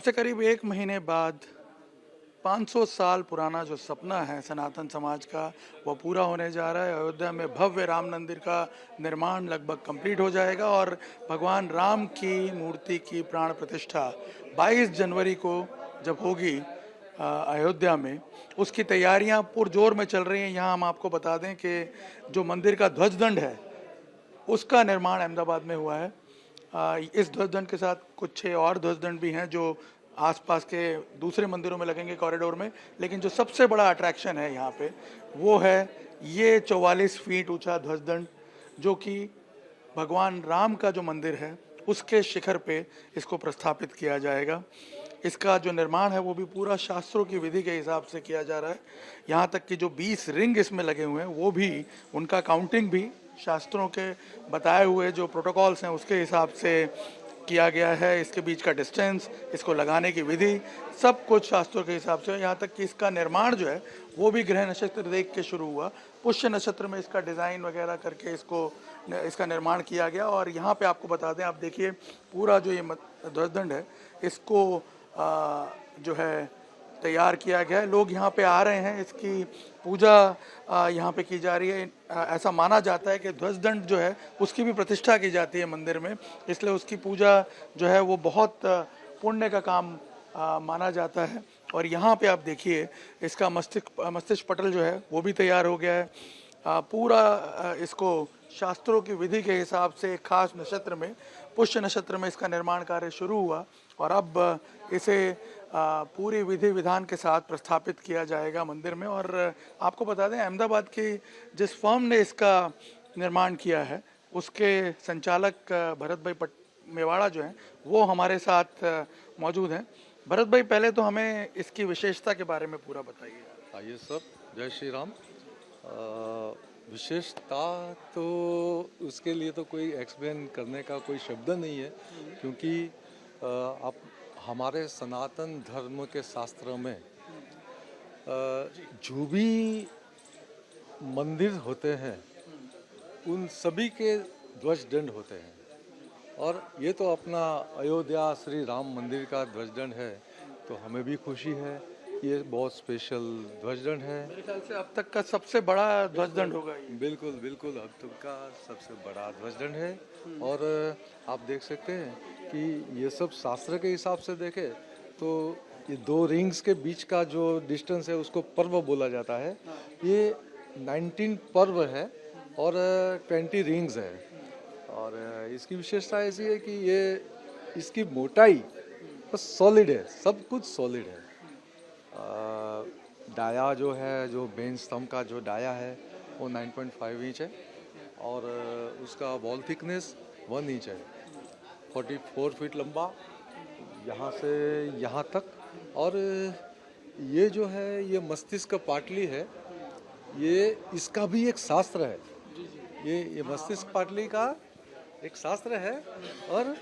से करीब 1 महीने बाद 500 साल पुराना जो सपना है सनातन समाज का, वो पूरा होने जा रहा है। अयोध्या में भव्य राम मंदिर का निर्माण लगभग कंप्लीट हो जाएगा और भगवान राम की मूर्ति की प्राण प्रतिष्ठा 22 जनवरी को जब होगी अयोध्या में, उसकी तैयारियां पुरजोर में चल रही हैं। यहाँ हम आपको बता दें कि जो मंदिर का ध्वजदंड है उसका निर्माण अहमदाबाद में हुआ है। इस ध्वजदंड के साथ कुछ 6 और ध्वजदंड भी हैं जो आसपास के दूसरे मंदिरों में लगेंगे कॉरिडोर में। लेकिन जो सबसे बड़ा अट्रैक्शन है यहाँ पे वो है ये 44 फीट ऊंचा ध्वजदंड, जो कि भगवान राम का जो मंदिर है उसके शिखर पे इसको प्रस्थापित किया जाएगा। इसका जो निर्माण है वो भी पूरा शास्त्रों की विधि के हिसाब से किया जा रहा है। यहाँ तक कि जो 20 रिंग इसमें लगे हुए हैं वो भी, उनका काउंटिंग भी शास्त्रों के बताए हुए जो प्रोटोकॉल्स हैं उसके हिसाब से किया गया है। इसके बीच का डिस्टेंस, इसको लगाने की विधि, सब कुछ शास्त्रों के हिसाब से। यहाँ तक कि इसका निर्माण जो है वो भी ग्रह नक्षत्र देख के शुरू हुआ। पुष्य नक्षत्र में इसका डिज़ाइन वगैरह करके इसका निर्माण किया गया। और यहाँ पे आपको बता दें, आप देखिए पूरा जो ये ध्वजदंड है इसको जो है तैयार किया गया है। लोग यहाँ पे आ रहे हैं, इसकी पूजा यहाँ पे की जा रही है। ऐसा माना जाता है कि ध्वजदंड जो है उसकी भी प्रतिष्ठा की जाती है मंदिर में, इसलिए उसकी पूजा जो है वो बहुत पुण्य का काम माना जाता है। और यहाँ पे आप देखिए इसका मस्तिष्क पटल जो है वो भी तैयार हो गया है। पूरा इसको शास्त्रों की विधि के हिसाब से एक खास नक्षत्र में, पुष्य नक्षत्र में इसका निर्माण कार्य शुरू हुआ और अब इसे पूरी विधि विधान के साथ प्रस्थापित किया जाएगा मंदिर में। और आपको बता दें, अहमदाबाद की जिस फर्म ने इसका निर्माण किया है उसके संचालक भरत भाई मेवाड़ा जो हैं वो हमारे साथ मौजूद हैं। भरत भाई, पहले तो हमें इसकी विशेषता के बारे में पूरा बताइए। आइए सर, जय श्री राम। विशेषता तो उसके लिए तो कोई एक्सप्लेन करने का कोई शब्द नहीं है, क्योंकि आप हमारे सनातन धर्म के शास्त्रों में जो भी मंदिर होते हैं उन सभी के ध्वजदंड होते हैं। और ये तो अपना अयोध्या श्री राम मंदिर का ध्वजदंड है, तो हमें भी खुशी है। ये बहुत स्पेशल ध्वजदंड है। मेरे ख्याल से अब तक का सबसे बड़ा ध्वजदंड होगा ये। बिल्कुल बिल्कुल, अब तक का सबसे बड़ा ध्वजदंड है। और आप देख सकते हैं कि ये सब शास्त्र के हिसाब से देखें तो ये 2 रिंग्स के बीच का जो डिस्टेंस है उसको पर्व बोला जाता है। ये 19 पर्व है और 20 रिंग्स है। और इसकी विशेषता ऐसी है कि ये इसकी मोटाई बस सॉलिड है, सब कुछ सॉलिड है। डाया जो है, जो मेन स्तंभ का जो डाया है वो 9.5 इंच है और उसका वॉल थिकनेस 1 इंच है। 44 फीट लंबा यहाँ से यहाँ तक। और ये जो है ये मस्तिष्क पाटली है, ये इसका भी एक शास्त्र है। ये मस्तिष्क पाटली का एक शास्त्र है। और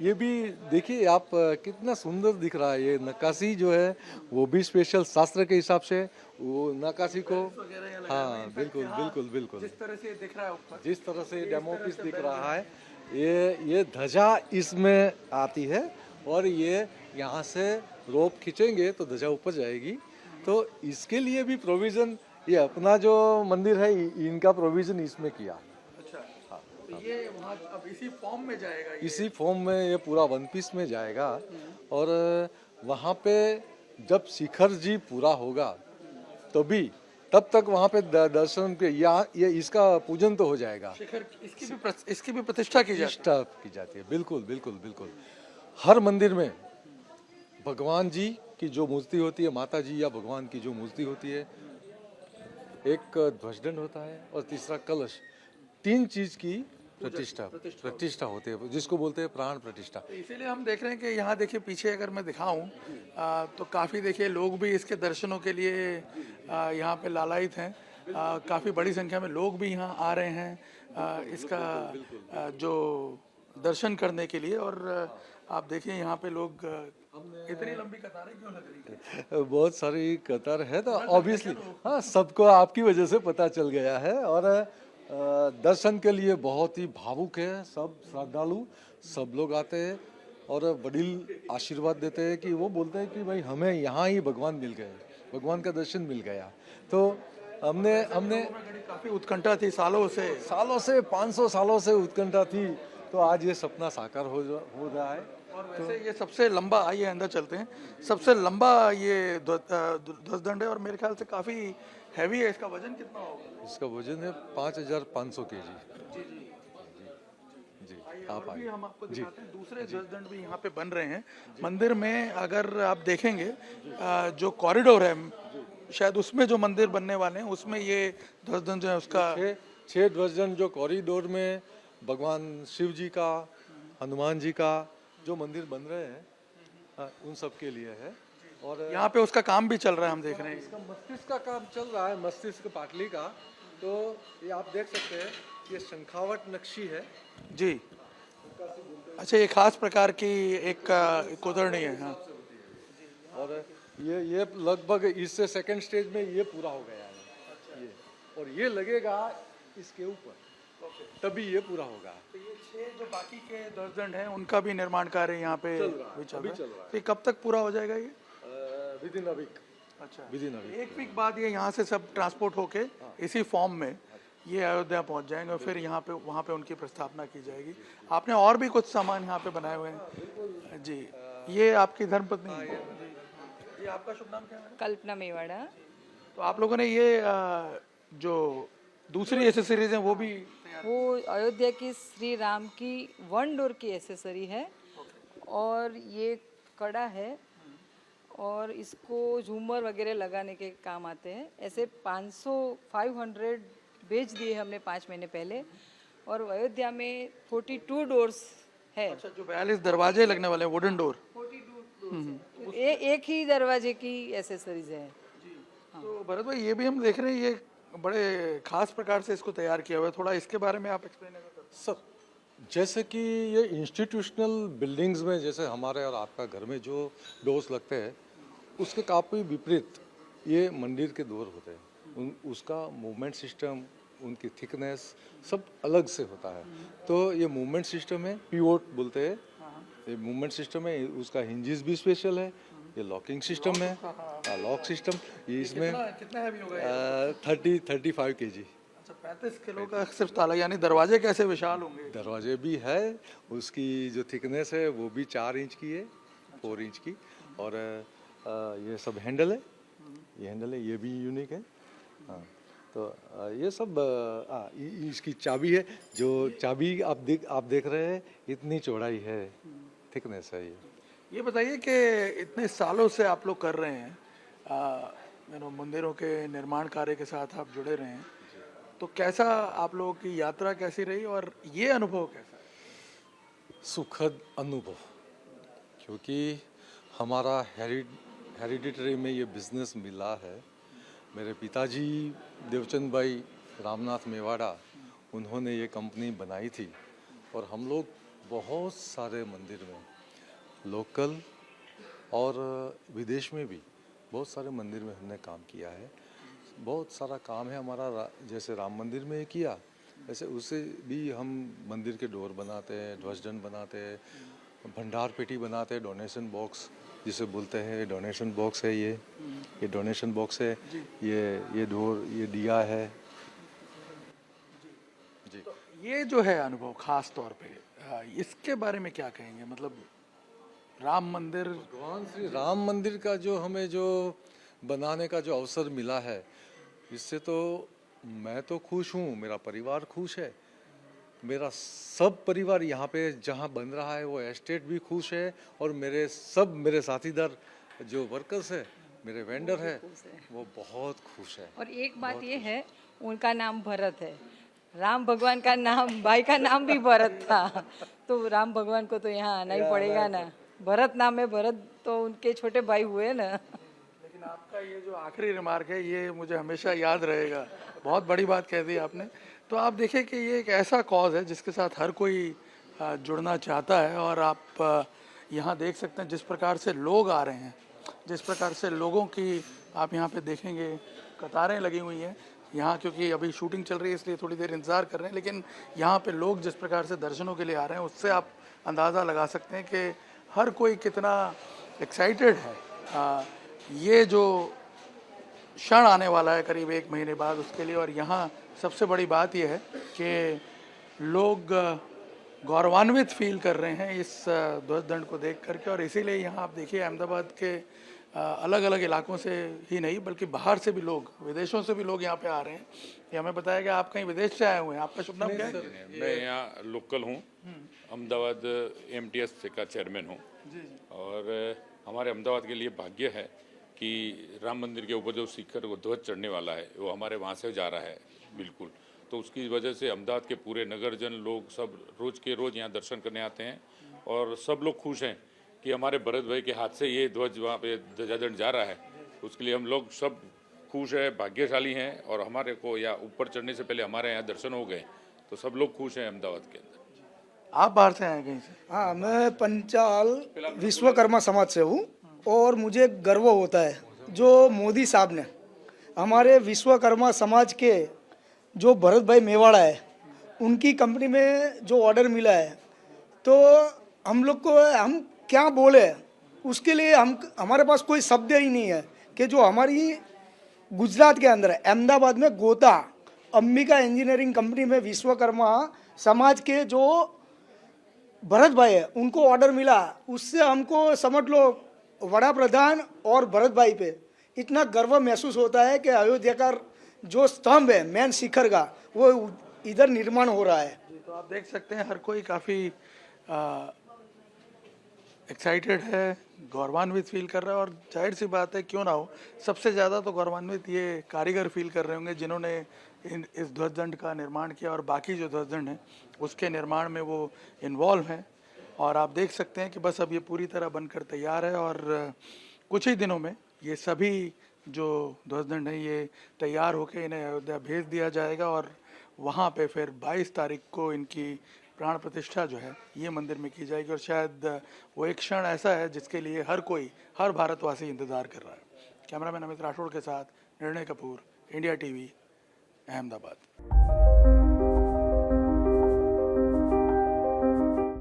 ये भी देखिए आप, कितना सुंदर दिख रहा है। ये नक्काशी जो है वो भी स्पेशल शास्त्र के हिसाब से वो नक्काशी को, हाँ बिल्कुल बिल्कुल बिल्कुल, जिस तरह से दिख रहा है ऊपर, जिस तरह से डेमो पीस दिख रहा है, ये ध्वजा इसमें आती है। और ये यहाँ से रोप खींचेंगे तो ध्वजा ऊपर जाएगी। तो इसके लिए भी प्रोविज़न, ये अपना जो मंदिर है इनका प्रोविज़न इसमें किया। तो ये वहाँ अब इसी फॉर्म में जाएगा, इसी फॉर्म में ये पूरा 1 पीस में जाएगा। और वहाँ पे जब शिखर जी पूरा होगा तब तक वहाँ पे दर्शन के ये इसका पूजन तो हो जाएगा। शिखर इसकी भी प्रतिष्ठा की जाती है। बिल्कुल बिल्कुल बिल्कुल। हर मंदिर में भगवान जी की जो मूर्ति होती है, माता जी या भगवान की जो मूर्ति होती है, एक ध्वजदंड होता है और तीसरा कलश। 3 चीज की प्रतिष्ठा होती है, जिसको बोलते हैं प्राण प्रतिष्ठा। तो इसीलिए हम देख रहे हैं कि यहाँ देखिए पीछे अगर मैं दिखाऊं तो काफ़ी देखिए लोग भी इसके दर्शनों के लिए यहाँ पे लालायित हैं। काफ़ी बड़ी संख्या में लोग भी यहाँ आ रहे हैं इसका जो दर्शन करने के लिए। और आप देखिए यहाँ पे लोग, इतनी लंबी कतारें क्यों लग रही है? बहुत सारी कतार है, तो ऑब्वियसली हाँ सबको आपकी वजह से पता चल गया है। और दर्शन के लिए बहुत ही भावुक है सब श्रद्धालु, सब लोग आते हैं। और वडील आशीर्वाद देते हैं कि वो बोलते हैं कि भाई हमें यहाँ ही भगवान मिल गए, भगवान का दर्शन मिल गया। तो हमने हमने काफी उत्कंठा थी सालों से 500 सालों से उत्कंठा थी, तो आज ये सपना साकार हो रहा है। और वैसे ये सबसे लंबा, आइए अंदर चलते हैं, सबसे लंबा ये ध्वजदंड है और मेरे ख्याल से काफी हैवी है। इसका वजन कितना होगा? इसका वजन है 5500 केजी। जी आप और भी आइए। हम आपको दिखाते हैं, दूसरे ध्वजदंड भी यहाँ पे बन रहे हैं मंदिर में। अगर आप देखेंगे जो कॉरिडोर है, शायद उसमें जो मंदिर बनने वाले हैं उसमें ये ध्वजदंड जो है उसका 6 ध्वजदंड जो कॉरिडोर में भगवान शिव जी का, हनुमान जी का जो मंदिर बन रहे हैं, उन सब के लिए है। और यहाँ पे उसका काम भी चल रहा है, हम देख रहे हैं। इसका मस्तिष्क का काम चल रहा है, मस्तिष्क पाटली का। तो ये आप देख सकते हैं, ये शंखावट नक्शी है। जी, अच्छा, ये खास प्रकार की एक कोतरनी है। हाँ, और ये लगभग इससे सेकंड स्टेज में ये पूरा हो गया है। ये और ये लगेगा इसके ऊपर, तभी ये पूरा होगा। तो ये 6 जो बाकी के ध्वजदंड हैं उनका भी निर्माण कार्य यहाँ पे भी चल रहा है। तो ये कब तक पूरा हो जाएगा ये? Within a week. अच्छा, विदिन अ वीक। एक वीक बाद ये यहाँ से सब ट्रांसपोर्ट होके इसी फॉर्म में ये अयोध्या पहुँच जाएंगे और फिर यहाँ पे वहाँ पे उनकी प्रस्थापना की जाएगी। आपने और भी कुछ सामान यहाँ पे बनाए हुए हैं जी। ये आपकी धर्मपत्नी है। जी, आपका शुभ नाम क्या है? कल्पना मेवाड़ा। तो आप लोगों ने ये जो दूसरी एसेसरीज हैं वो भी वो अयोध्या की श्री राम की 1 डोर की एसेसरी है और ये कड़ा है और इसको झूमर वगैरह लगाने के काम आते हैं। ऐसे 500 बेच दिए हमने 5 महीने पहले और अयोध्या में 42 डोर्स है। अच्छा, जो 42 दरवाजे लगने वाले हैं, वुडन डोर। एक ही दरवाजे की एसेसरीज है। तो भरत भाई, ये भी हम देख रहे हैं, ये बड़े खास प्रकार से इसको तैयार किया हुआ है। थोड़ा इसके बारे में आप एक्सप्लेन करें। सर, जैसे कि ये इंस्टीट्यूशनल बिल्डिंग्स में जैसे हमारे और आपका घर में जो डोर्स लगते हैं, उसके काफ़ी विपरीत ये मंदिर के डोर होते हैं। उसका मूवमेंट सिस्टम, उनकी थिकनेस सब अलग से होता है। तो ये मूवमेंट सिस्टम है, पिवोट बोलते हैं, ये मूवमेंट सिस्टम है। उसका हिंजेस भी स्पेशल है। ये लॉकिंग सिस्टम है, लॉक सिस्टम। ये इसमें कितना हैवी होगा? 35 केजी। अच्छा, 35 किलो का सिर्फ ताला, यानी दरवाजे कैसे विशाल होंगे? दरवाजे भी है, उसकी जो थिकनेस है वो भी 4 इंच की है, 4 इंच की। और ये सब हैंडल है, ये हैंडल है, ये भी यूनिक है। हाँ, तो ये सब इसकी चाबी है। जो चाबी आप देख रहे हैं, इतनी चौड़ाई है, थिकनेस है ये बताइए कि इतने सालों से आप लोग कर रहे हैं, मंदिरों के निर्माण कार्य के साथ आप जुड़े रहे हैं, तो कैसा आप लोगों की यात्रा कैसी रही और ये अनुभव कैसा है? सुखद अनुभव, क्योंकि हमारा हेरिडिटरी में ये बिजनेस मिला है। मेरे पिताजी देवचंद भाई रामनाथ मेवाड़ा, उन्होंने ये कंपनी बनाई थी और हम लोग बहुत सारे मंदिर में, लोकल और विदेश में भी बहुत सारे मंदिर में हमने काम किया है। बहुत सारा काम है हमारा, जैसे राम मंदिर में किया, वैसे उससे भी हम मंदिर के डोर बनाते हैं, ध्वजदंड बनाते हैं, भंडार पेटी बनाते हैं, डोनेशन बॉक्स जिसे बोलते हैं, डोनेशन बॉक्स है ये डोनेशन बॉक्स है, ये डोर, ये दिया है जी। तो ये जो है अनुभव खास तौर पे, इसके बारे में क्या कहेंगे? मतलब राम मंदिर, भगवान श्री राम मंदिर का जो हमें जो बनाने का जो अवसर मिला है, इससे तो मैं तो खुश हूँ, मेरा परिवार खुश है। मेरा सब परिवार यहाँ पे जहाँ बन रहा है वो एस्टेट भी खुश है, और मेरे साथीदार जो वर्कर्स है, मेरे वेंडर है, वो बहुत खुश है। और एक बात ये है, उनका नाम भरत है। राम भगवान का नाम, भाई का नाम भी भरत था, तो राम भगवान को तो यहाँ आना ही पड़ेगा ना। भरत नाम है, भरत तो उनके छोटे भाई हुए ना। लेकिन आपका ये जो आखिरी रिमार्क है, ये मुझे हमेशा याद रहेगा। बहुत बड़ी बात कह दी आपने। तो आप देखिए कि ये एक ऐसा कॉज है जिसके साथ हर कोई जुड़ना चाहता है, और आप यहाँ देख सकते हैं जिस प्रकार से लोग आ रहे हैं, जिस प्रकार से लोगों की आप यहाँ पे देखेंगे कतारें लगी हुई हैं यहाँ, क्योंकि अभी शूटिंग चल रही है इसलिए थोड़ी देर इंतज़ार कर रहे हैं, लेकिन यहाँ पे लोग जिस प्रकार से दर्शनों के लिए आ रहे हैं, उससे आप अंदाज़ा लगा सकते हैं कि हर कोई कितना एक्साइटेड है ये जो क्षण आने वाला है करीब 1 महीने बाद उसके लिए। और यहाँ सबसे बड़ी बात यह है कि लोग गौरवान्वित फील कर रहे हैं इस ध्वज दंड को देख करके। और इसीलिए यहाँ आप देखिए अहमदाबाद के अलग अलग इलाकों से ही नहीं बल्कि बाहर से भी लोग, विदेशों से भी लोग यहाँ पे आ रहे हैं। ये हमें बताया कि आप कहीं विदेश से आए हुए हैं, आपका शुभ नाम क्या है? मैं यहाँ लोकल हूँ, अहमदाबाद MTS का चेयरमैन हूँ। और हमारे अहमदाबाद के लिए भाग्य है कि राम मंदिर के ऊपर जो शिखर वो ध्वज चढ़ने वाला है वो हमारे वहाँ से जा रहा है बिल्कुल। तो उसकी वजह से अहमदाबाद के पूरे नगरजन लोग सब रोज़ के रोज़ यहाँ दर्शन करने आते हैं और सब लोग खुश हैं कि हमारे भरत भाई के हाथ से ये ध्वज वहाँ पे ध्वजादंड जा रहा है। उसके लिए हम लोग सब खुश है, भाग्यशाली हैं। और हमारे को या ऊपर चढ़ने से पहले हमारे यहाँ दर्शन हो गए, तो सब लोग खुश हैं अहमदाबाद के अंदर। आप बाहर से आए कहीं से? हाँ, मैं पंचाल विश्वकर्मा समाज से हूँ और मुझे गर्व होता है जो मोदी साहब ने हमारे विश्वकर्मा समाज के जो भरत भाई मेवाड़ा है उनकी कंपनी में जो ऑर्डर मिला है, तो हम लोग को हम क्या बोले उसके लिए हमारे पास कोई शब्द ही नहीं है कि जो हमारी गुजरात के अंदर है अहमदाबाद में गोता अंबिका इंजीनियरिंग कंपनी में विश्वकर्मा समाज के जो भरत भाई है उनको ऑर्डर मिला, उससे हमको समझ लो वड़ा प्रधान और भरत भाई पे इतना गर्व महसूस होता है कि अयोध्या का जो स्तंभ है मेन शिखर का वो इधर निर्माण हो रहा है। तो आप देख सकते हैं हर कोई काफ़ी एक्साइटेड है, गौरवान्वित फील कर रहा है। और जाहिर सी बात है क्यों ना हो, सबसे ज़्यादा तो गौरवान्वित ये कारीगर फील कर रहे होंगे जिन्होंने इस ध्वजदंड का निर्माण किया और बाकी जो ध्वजदंड है उसके निर्माण में वो इन्वॉल्व हैं। और आप देख सकते हैं कि बस अब ये पूरी तरह बनकर तैयार है और कुछ ही दिनों में ये सभी जो ध्वजदंड है ये तैयार होकर इन्हें अयोध्या भेज दिया जाएगा और वहाँ पे फिर 22 तारीख को इनकी प्राण प्रतिष्ठा जो है ये मंदिर में की जाएगी। और शायद वो एक क्षण ऐसा है जिसके लिए हर कोई, हर भारतवासी इंतज़ार कर रहा है। कैमरामैन अमित राठौड़ के साथ निर्णय कपूर, इंडिया TV, अहमदाबाद।